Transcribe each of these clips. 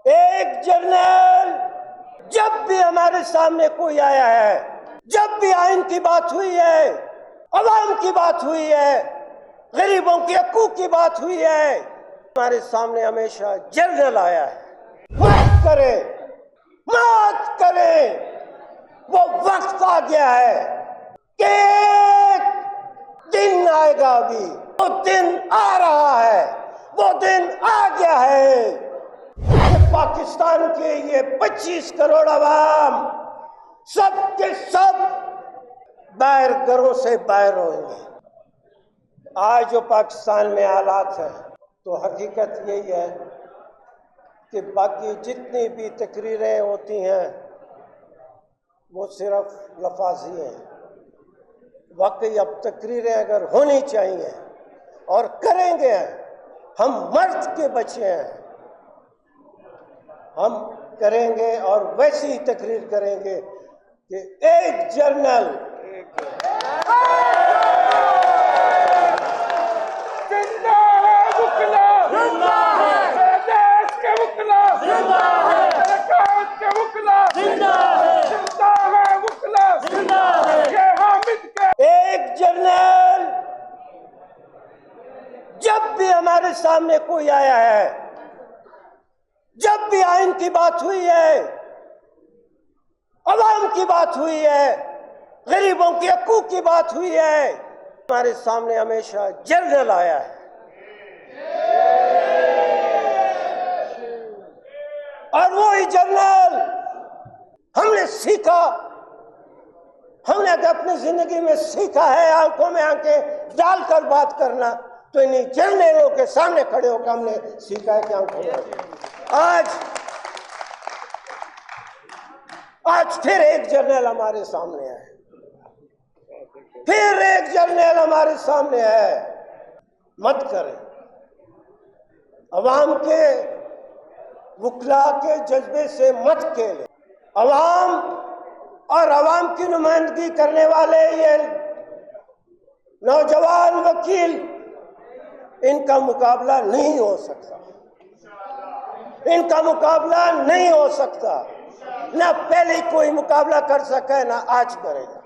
ایک جرنیل جب بھی ہمارے سامنے کوئی آیا ہے، جب بھی آئین کی بات ہوئی ہے، عوام کی بات ہوئی ہے، غریبوں کے حقوق کی بات ہوئی ہے، ہمارے سامنے ہمیشہ جرنیل آیا ہے۔ مات کریں، وہ وقت آ گیا ہے کہ ایک دن آئے گا، ابھی وہ دن آ رہا ہے، وہ دن آ گیا ہے کہ پاکستان کے یہ 25 کروڑ عوام سب کے سب باہر گھروں سے باہر ہوئیں گے۔ آج جو پاکستان میں حالات ہیں تو حقیقت یہی ہے کہ باقی جتنی بھی تقریریں ہوتی ہیں وہ صرف لفاظی ہیں۔ واقعی اب تقریریں اگر ہونی چاہیے اور کریں گے، ہم مرد کے بچے ہیں، ہم کریں گے اور ویسی ہی تقریر کریں گے کہ ایک جرنل جب بھی ہمارے سامنے کوئی آیا ہے، جب بھی آئین کی بات ہوئی ہے، عوام کی بات ہوئی ہے، غریبوں کے حقوق کی بات ہوئی ہے، ہمارے سامنے ہمیشہ جرنیل آیا ہے۔ اور وہی جرنیل ہم نے سیکھا، ہم نے اپنی زندگی میں سیکھا ہے آنکھوں میں آنکھیں ڈال کر بات کرنا، تو انہیں جرنیلوں کے سامنے کھڑے ہو کر ہم نے سیکھا ہے کہ آنکھوں میں آج پھر ایک جرنیل ہمارے سامنے ہے، پھر ایک جرنیل ہمارے سامنے ہے۔ مت کریں، عوام کے وکلاء کے جذبے سے مت کھیلیں۔ عوام اور عوام کی نمائندگی کرنے والے یہ نوجوان وکیل، ان کا مقابلہ نہیں ہو سکتا، ان کا مقابلہ نہیں ہو سکتا، نہ پہلے کوئی مقابلہ کر سکا ہے نہ آج کرے گا۔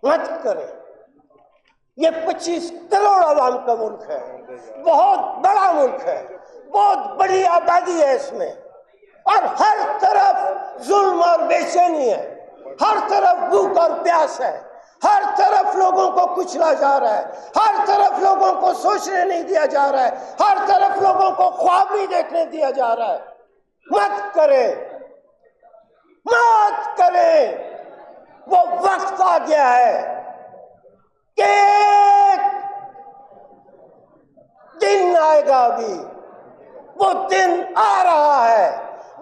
مت کریں، یہ 25 کروڑ عوام کا ملک ہے، بہت بڑا ملک ہے، بہت بڑی آبادی ہے اس میں، اور ہر طرف ظلم اور بے چینی ہے، ہر طرف بھوک اور پیاس ہے، ہر طرف لوگوں کو کچلا جا رہا ہے، ہر طرف لوگوں کو سوچنے نہیں دیا جا رہا ہے، ہر طرف لوگوں کو خواب نہیں دیکھنے دیا جا رہا ہے۔ مت کریں، مت کریں، وہ وقت آ گیا ہے کہ ایک دن آئے گا، ابھی وہ دن آ رہا ہے،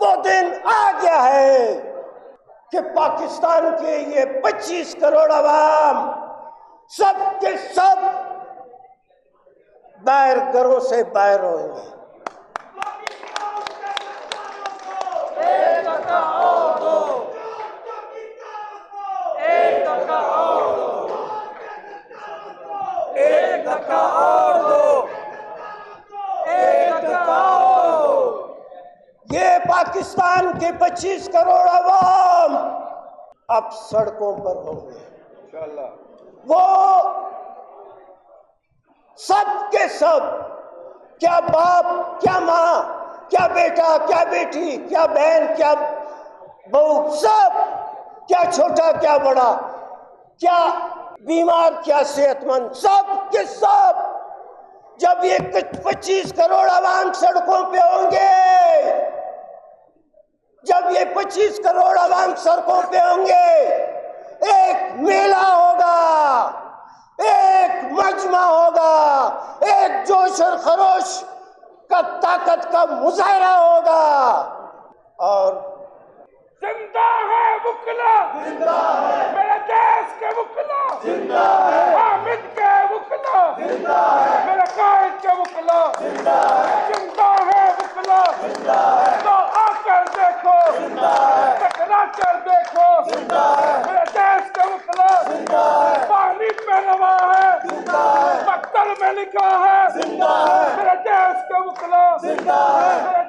وہ دن آ گیا ہے کہ پاکستان کے یہ 25 کروڑ عوام سب کے سب باہر گھروں سے باہر ہوئیں گے۔ یہ پاکستان کے 25 کروڑ عوام اب سڑکوں پر ہوں گے، وہ سب کے سب، کیا باپ، کیا ماں، کیا بیٹا، کیا بیٹی، کیا بہن، کیا بہو، سب، کیا چھوٹا کیا بڑا، کیا بیمار کیا صحت مند، سب کے سب جب یہ 25 کروڑ عوام سڑکوں پہ ہوں گے، جب یہ 25 کروڑ عوام سڑکوں پہ ہوں گے، ایک میلہ ہوگا، ایک مجمع ہوگا، ایک جوش اور خروش کا طاقت کا مظاہرہ ہوگا، اور زندہ ہے وکلا، زندہ ہے میرے دیش کے وکلا، زندہ ہے حامد کے وکلا، زندہ ہے میرے قائد کے وکلا، زندہ ہے زندہ ہے وکلا، زندہ ہے تو آ کر دیکھو، زندہ ہے ٹکرا کر دیکھو، زندہ ہے میرے دیش کے وکلا، زندہ ہے پانی پہ روا ہے، زندہ ہے مقتل میں لکھا ہے، زندہ ہے میرے دیش کے وکلا، زندہ ہے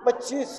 25